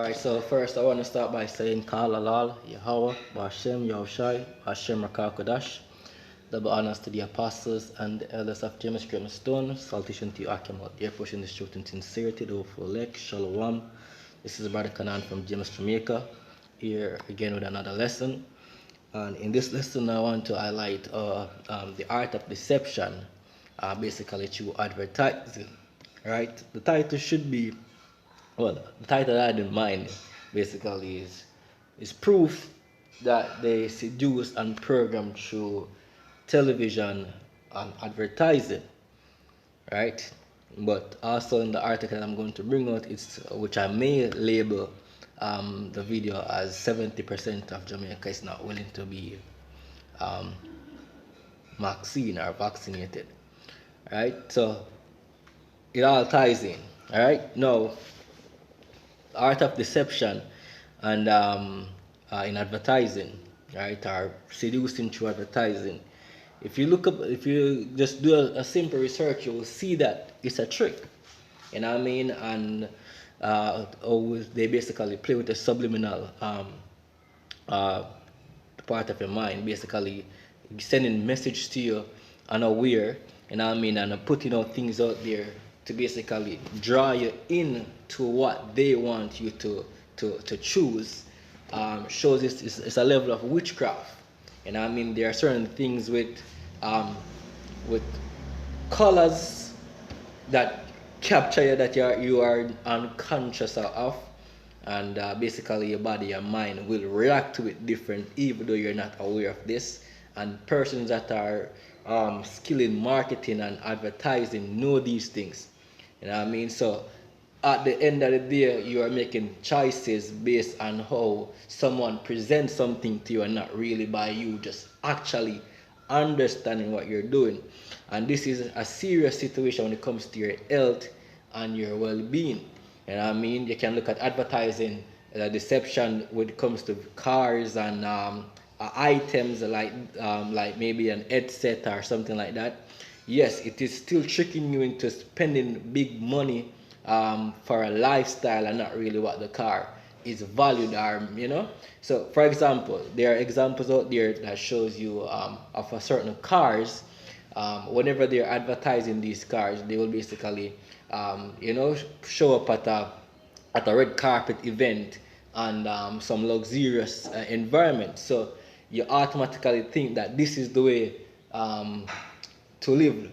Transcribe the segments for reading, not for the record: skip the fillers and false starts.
Alright, so first I want to start by saying Kal Alal, Yahweh, Bashem, Yahushai, Bashem Rakakadash. Double honors to the apostles and the elders of James Graham Stone. Salutation to you, Akim, here pushing this truth in sincerity, the full lek, Shalom. This is Brother Kanan from James, Jamaica, here again with another lesson. And in this lesson, I want to highlight the art of deception, basically through advertising. Right? The title should be, well, the title I had in mind basically is proof that they seduce and program through television and advertising, right? But also in the article that I'm going to bring out, which I may label the video as 70% of Jamaica is not willing to be um, vaccinated, right? So it all ties in, all right? Now, art of deception and in advertising, right, or seducing through advertising. If you just do a simple research, you will see that it's a trick. You know what I mean? And they basically play with the subliminal uh, part of your mind, basically sending message to you unaware, you know what I mean, and putting out things out there to basically draw you in to what they want you to choose. Shows it's a level of witchcraft. You know what I mean? There are certain things with colors that capture you that you are unconscious of, and basically your body and mind will react to it different even though you're not aware of this. And persons that are skilled in marketing and advertising know these things. You know what I mean? So at the end of the day, you are making choices based on how someone presents something to you and not really by you just actually understanding what you're doing. And this is a serious situation when it comes to your health and your well-being. You know what I mean? You can look at advertising, deception when it comes to cars and items like maybe an headset or something like that. Yes, it is still tricking you into spending big money for a lifestyle and not really what the car is valued or, you know. So for example, there are examples out there that shows you of a certain cars. Whenever they're advertising these cars, they will basically show up at a red carpet event and some luxurious environment. So you automatically think that this is the way to live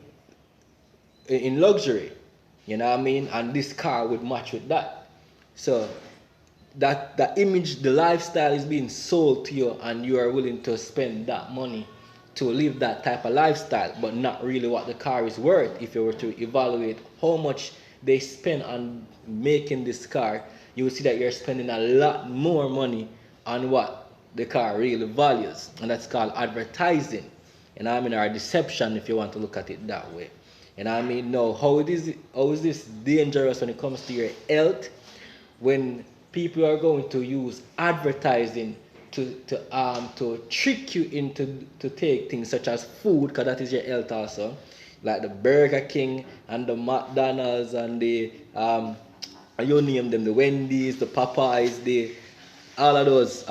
in luxury, you know what I mean? And this car would match with that. So that image, the lifestyle is being sold to you, and you are willing to spend that money to live that type of lifestyle, but not really what the car is worth. If you were to evaluate how much they spend on making this car, you will see that you're spending a lot more money on what the car really values, and that's called advertising. And I mean, or deception, if you want to look at it that way. And I mean, no, how is this dangerous when it comes to your health? When people are going to use advertising to trick you into to take things such as food, because that is your health also, like the Burger King and the McDonald's and the you name them, the Wendy's, the Popeyes, the all of those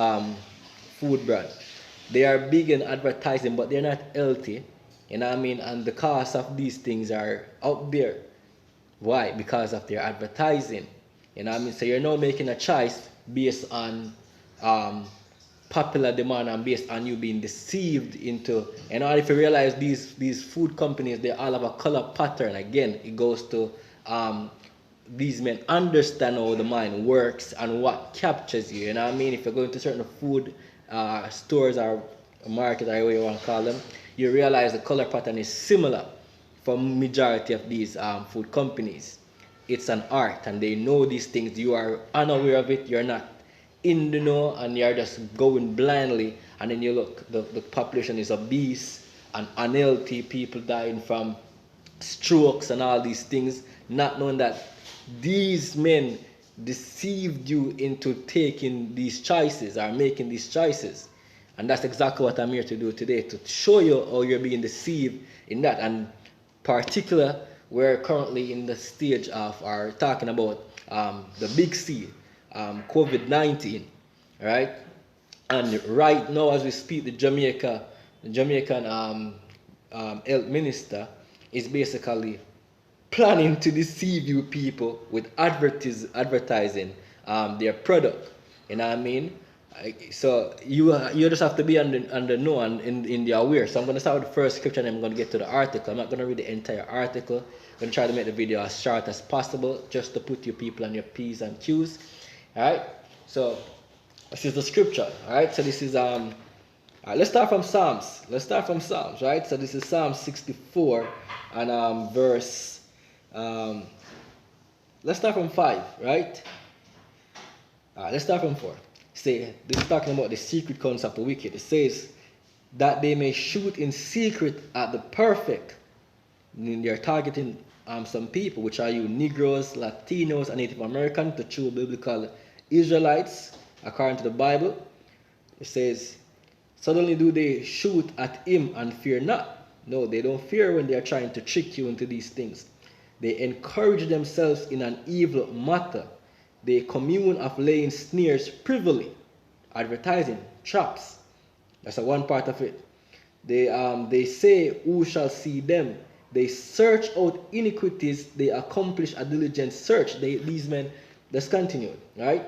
food brands. They are big in advertising, but they're not healthy. You know what I mean? And the cost of these things are out there. Why? Because of their advertising. You know what I mean? So you're now making a choice based on popular demand and based on you being deceived into. And all, if you realize these food companies, they all have a color pattern. Again, it goes to these men understand how the mind works and what captures you. You know what I mean? If you're going to certain food stores or market or whatever you want to call them, you realize the color pattern is similar for majority of these food companies. It's an art, and they know these things. You are unaware of it. You're not in the know, and you're just going blindly. And then you look, the population is obese and unhealthy. People dying from strokes and all these things, not knowing that these men deceived you into taking these choices or making these choices. And that's exactly what I'm here to do today, to show you how you're being deceived in that. And particular, we're currently in the stage of our talking about the big C, COVID-19, right? And right now, as we speak, the Jamaican health minister is basically planning to deceive you people with advertising their product. You know what I mean? So you just have to be on the know and in the aware. So I'm gonna start with the first scripture and I'm gonna get to the article. I'm not gonna read the entire article. I'm gonna try to make the video as short as possible just to put you people on your P's and Q's. Alright? So this is the scripture. Alright, so this is let's start from Psalms. Right? So this is Psalm 64 and verse let's start from 5, right? Let's start from 4. Say, this is talking about the secret counsel of the wicked. It says, that they may shoot in secret at the perfect. And they're targeting some people, which are you Negroes, Latinos, and Native Americans, the true biblical Israelites, according to the Bible. It says, suddenly do they shoot at him and fear not. No, they don't fear when they are trying to trick you into these things. They encourage themselves in an evil matter. They commune of laying snares privily, advertising, traps. That's one part of it. They say, who shall see them? They search out iniquities. They accomplish a diligent search. These men, let's continue, right?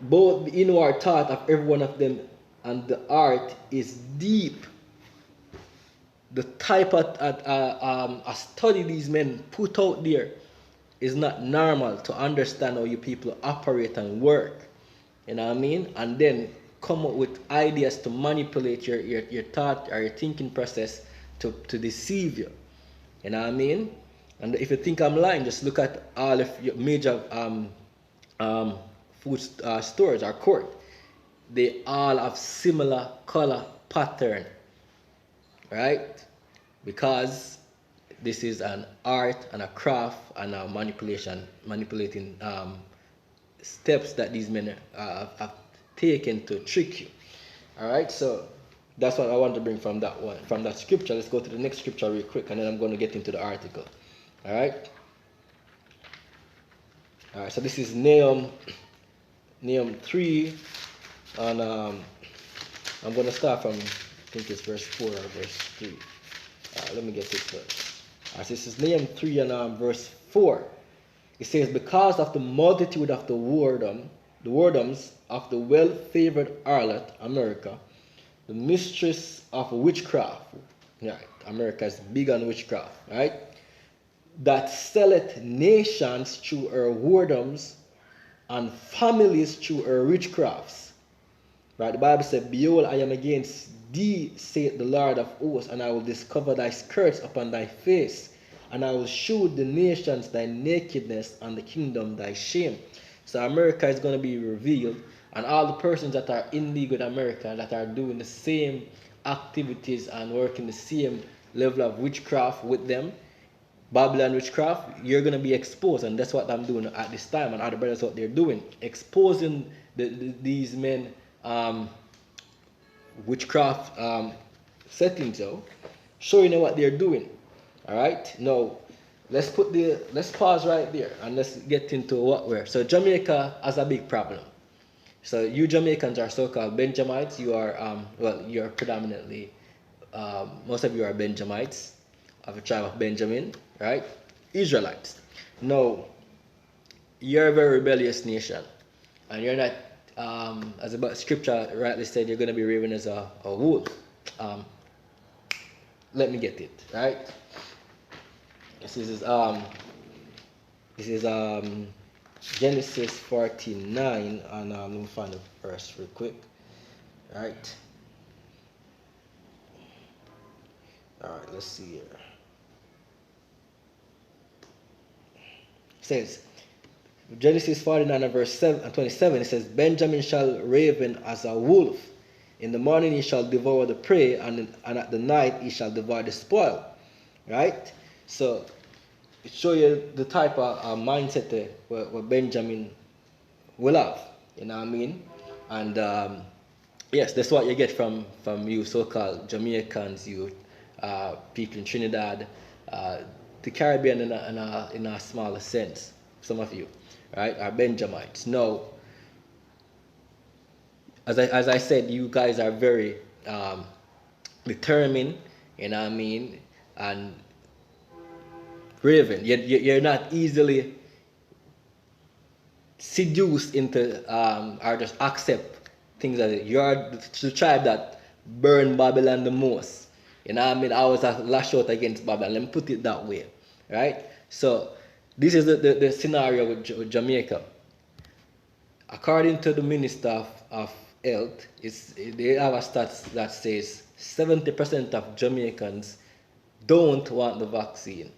Both the inward thought of every one of them and the art is deep. The type of a study these men put out there is not normal to understand how you people operate and work. You know what I mean? And then come up with ideas to manipulate your thought or your thinking process to deceive you. You know what I mean? And if you think I'm lying, just look at all of your major food stores or court. They all have similar color pattern, right? Because this is an art and a craft and a manipulating steps that these men have taken to trick you. All right, so that's what I want to bring from that scripture. Let's go to the next scripture real quick, and then I'm going to get into the article. All right. So this is Nahum 3, and I'm going to start from, I think it's verse 4 or verse 3. Let me get it first. This is Nahum 3 and verse 4. It says, because of the multitude of the whoredoms of the well-favored harlot, America, the mistress of witchcraft, right? America is big on witchcraft, right? That selleth nations through her whoredoms and families through her witchcrafts. Right? The Bible said, behold, I am against thee, saith the Lord of hosts, and I will discover thy skirts upon thy face, and I will shew the nations thy nakedness, and the kingdom thy shame. So America is going to be revealed, and all the persons that are in league with America, that are doing the same activities and working the same level of witchcraft with them, Babylon witchcraft, you're going to be exposed. And that's what I'm doing at this time, and other brothers what they're doing, exposing these men witchcraft settings, showing them what they're doing. All right, now let's pause right there and let's get into what we're. So Jamaica has a big problem. So you Jamaicans are so-called Benjamites. You are you're predominantly most of you are Benjamites of the tribe of Benjamin, right? Israelites. Now you're a very rebellious nation, and you're not. As the scripture rightly said, you're going to be raven as a wolf. Let me get it, right? This is Genesis 49, and let me find the verse real quick. Right. All right, let's see here. It says, Genesis 49 and verse 27, it says, Benjamin shall raven as a wolf. In the morning he shall devour the prey, and at the night he shall devour the spoil. Right? So, it shows you the type of mindset what Benjamin will have. You know what I mean? And yes, that's what you get from you so-called Jamaicans, you people in Trinidad, the Caribbean in a smaller sense, some of you. right, are Benjamites. Now, as I said, you guys are very determined, you know what I mean, and driven. You're not easily seduced into or just accept things that you're the tribe that burn Babylon the most. You know what I mean? I was a lash out against Babylon. Let me put it that way, right? So this is the scenario with Jamaica. According to the Minister of Health, they have a stats that says 70% of Jamaicans don't want the vaccine.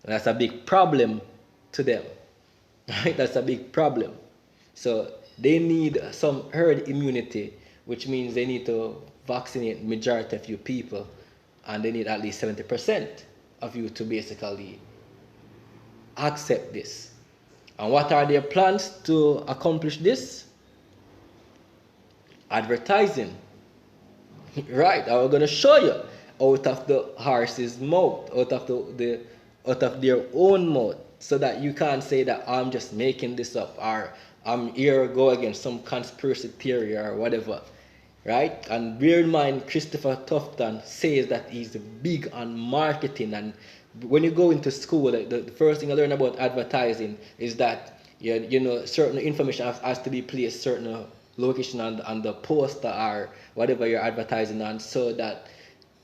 And that's a big problem to them. Right? That's a big problem. So they need some herd immunity, which means they need to vaccinate majority of you people, and they need at least 70% of you to basically accept this. And what are their plans to accomplish this? Advertising. Right, I'm going to show you out of the horse's mouth, out of their own mouth, so that you can't say that I'm just making this up, or I'm here to go against some conspiracy theory or whatever. Right? And bear in mind, Christopher Tufton says that he's big on marketing. And when you go into school, the first thing I learn about advertising is that you know certain information has to be placed certain location on the poster or whatever you're advertising on, so that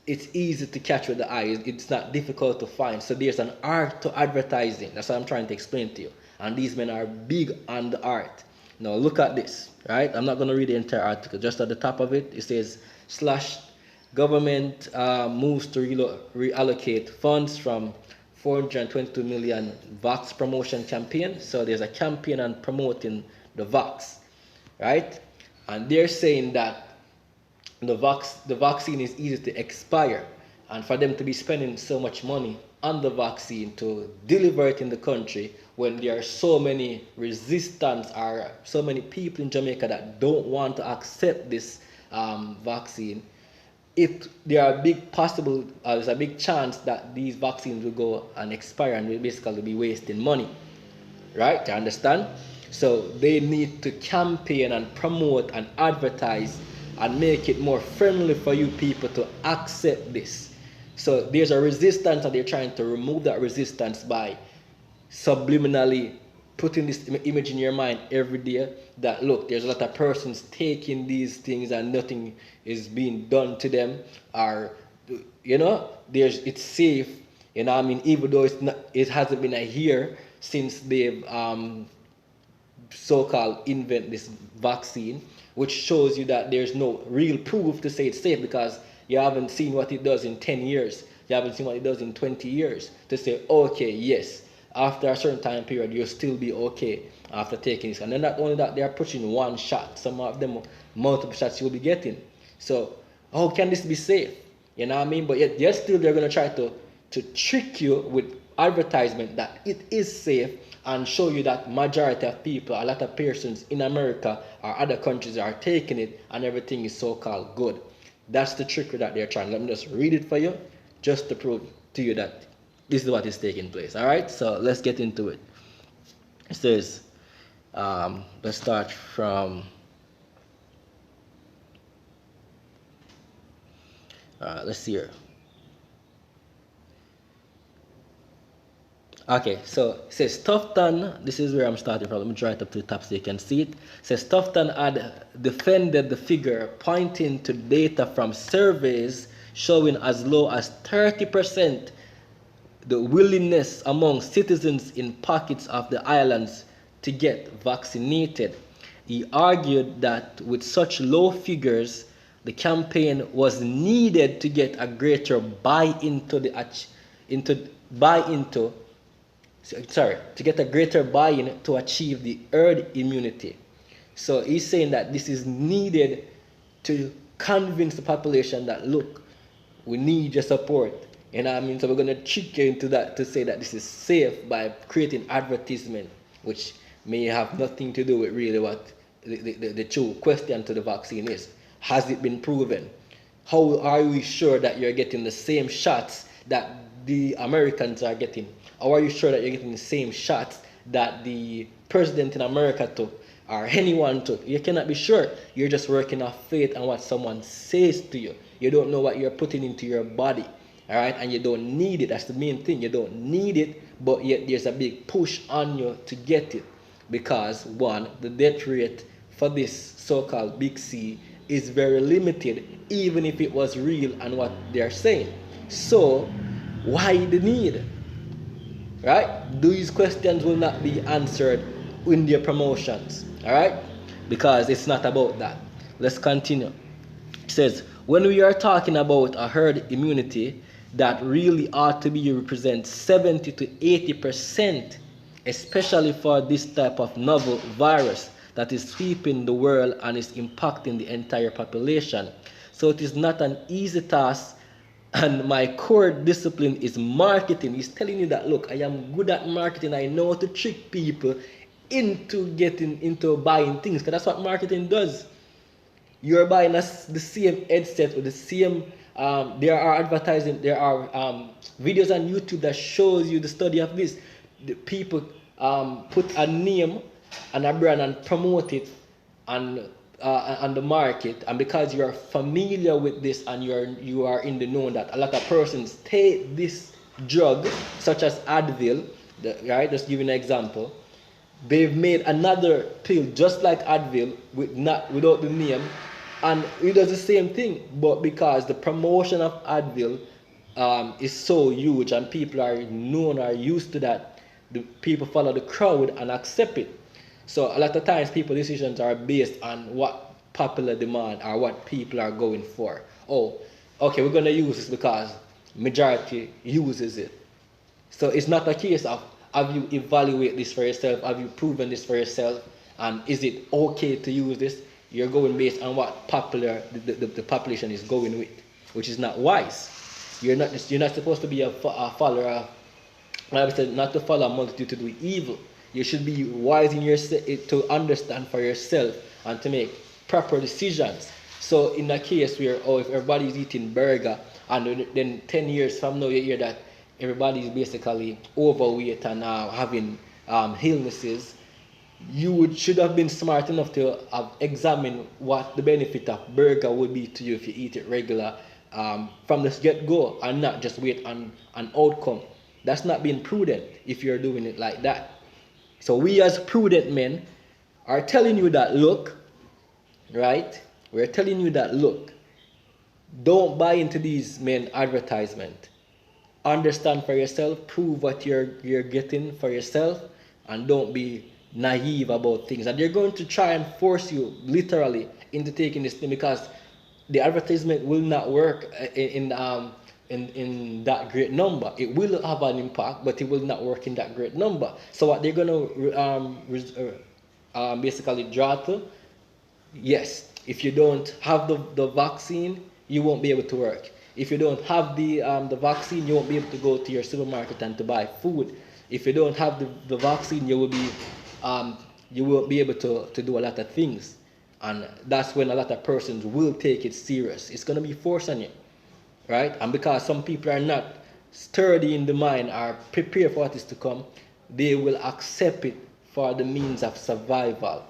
it's easy to catch with the eye. It's not difficult to find. So there's an art to advertising. That's what I'm trying to explain to you. And these men are big on the art. Now look at this, right? I'm not going to read the entire article. Just at the top of it, it says slash government moves to reallocate funds from 422 million vax promotion campaign. So there's a campaign on promoting the vax, right? And they're saying that the vaccine is easy to expire, and for them to be spending so much money on the vaccine to deliver it in the country when there are so many resistance or so many people in Jamaica that don't want to accept this vaccine, there are there's a big chance that these vaccines will go and expire and will basically be wasting money, right? You understand? So they need to campaign and promote and advertise and make it more friendly for you people to accept this. So there's a resistance, and they're trying to remove that resistance by subliminally putting this image in your mind every day that look, there's a lot of persons taking these things and nothing is being done to them, or you know, it's safe. You know what I mean? Even though it hasn't been a year since they've so-called invent this vaccine, which shows you that there's no real proof to say it's safe, because you haven't seen what it does in 10 years. You haven't seen what it does in 20 years to say, okay, yes, after a certain time period, you'll still be okay after taking this. And then not only that, they are pushing one shot. Some of them, multiple shots you'll be getting. So how can this be safe? You know what I mean? But yet still they're going to try to trick you with advertisement that it is safe, and show you that majority of people, a lot of persons in America or other countries are taking it and everything is so-called good. That's the trickery that they're trying. Let me just read it for you, just to prove to you that this is what is taking place. All right, so let's get into it. It says, let's start from, let's see here. Okay, so it says Tufton, this is where I'm starting from. Let me draw it up to the top so you can see it. It says Tufton had defended the figure, pointing to data from surveys showing as low as 30% the willingness among citizens in pockets of the islands to get vaccinated. He argued that with such low figures, the campaign was needed to get a greater buy-in to get a greater buy-in to achieve the herd immunity. So he's saying that this is needed to convince the population that, look, we need your support. You know what I mean? So we're going to trick you into that to say that this is safe by creating advertisement, which may have nothing to do with really what the true question to the vaccine is. Has it been proven? How are we sure that you're getting the same shots that the Americans are getting? Or are you sure that you're getting the same shots that the president in America took, or anyone took. You cannot be sure. You're just working off faith and what someone says to you. You don't know what you're putting into your body. All right, and you don't need it. That's the main thing. You don't need it, but yet there's a big push on you to get it, because one, the death rate for this so-called big C is very limited, even if it was real and what they're saying. So why the need? Right? These questions will not be answered in their promotions. All right? Because it's not about that. Let's continue. It says, when we are talking about a herd immunity, that really ought to be represent 70 to 80%, especially for this type of novel virus that is sweeping the world and is impacting the entire population. So it is not an easy task, and my core discipline is marketing. He's telling you that, look, I am good at marketing. I know how to trick people into buying things, because that's what marketing does. You're buying the same headset with the same. There are videos on YouTube that shows you the study of this. The people put a name and a brand and promote it on the market, and because you are familiar with this and you are in the know that a lot of persons take this drug, such as Advil, right? Just give you an example. They've made another pill just like Advil without the name, and it does the same thing, but because the promotion of Advil is so huge and people are known or used to that, the people follow the crowd and accept it. So a lot of times people's decisions are based on what popular demand or what people are going for. Oh, okay, we're going to use this because majority uses it. So it's not a case of, have you evaluated this for yourself? Have you proven this for yourself? And is it okay to use this? You're going based on what the population is going with, which is not wise. You're not supposed to be a follower of, like I said, not to follow a multitude to do evil. You should be wise in yourself to understand for yourself and to make proper decisions. So in a case where, if everybody is eating burger, and then 10 years from now you hear that everybody is basically overweight and having illnesses, you should have been smart enough to have examined what the benefit of burger would be to you if you eat it regular from the get-go, and not just wait on an outcome. That's not being prudent if you're doing it like that. So we as prudent men are telling you that, look, right? We're telling you that, look, don't buy into these men advertisement. Understand for yourself, prove what you're getting for yourself, and don't be naive about things. And they're going to try and force you literally into taking this thing, because the advertisement will not work in that great number. It will have an impact, but it will not work in that great number. So what they're going to basically draw to, yes, if you don't have the vaccine, you won't be able to work. If you don't have the vaccine, you won't be able to go to your supermarket and to buy food. If you don't have the vaccine, you won't be able to do a lot of things. And that's when a lot of persons will take it serious. It's going to be forced on you, right? And because some people are not sturdy in the mind or prepared for what is to come, they will accept it for the means of survival.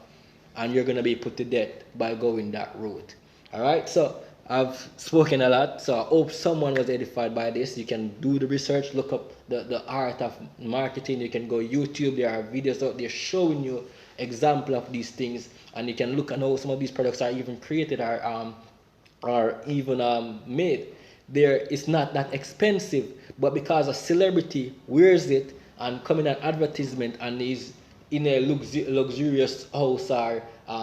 And you're going to be put to death by going that route. All right? So I've spoken a lot, so I hope someone was edified by this. You can do the research, look up the art of marketing. You can go YouTube. There are videos out there showing you example of these things, and you can look at how some of these products are even created or even made. It's not that expensive, but because a celebrity wears it and come in an advertisement and is in a luxurious house or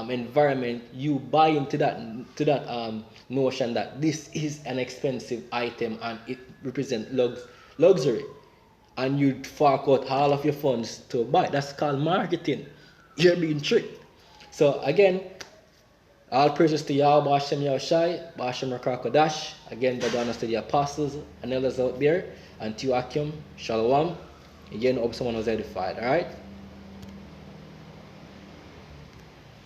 environment, you buy into that notion that this is an expensive item and it represents luxury, and you fork out all of your funds to buy. That's called marketing. You're being tricked. So again, all praises to Yahweh, Ba'ashem Yahushai, Ba'ashem Rakakodash. Again, God honors to the apostles and elders out there, and to Akim, Shalom. Again, hope someone was edified. All right.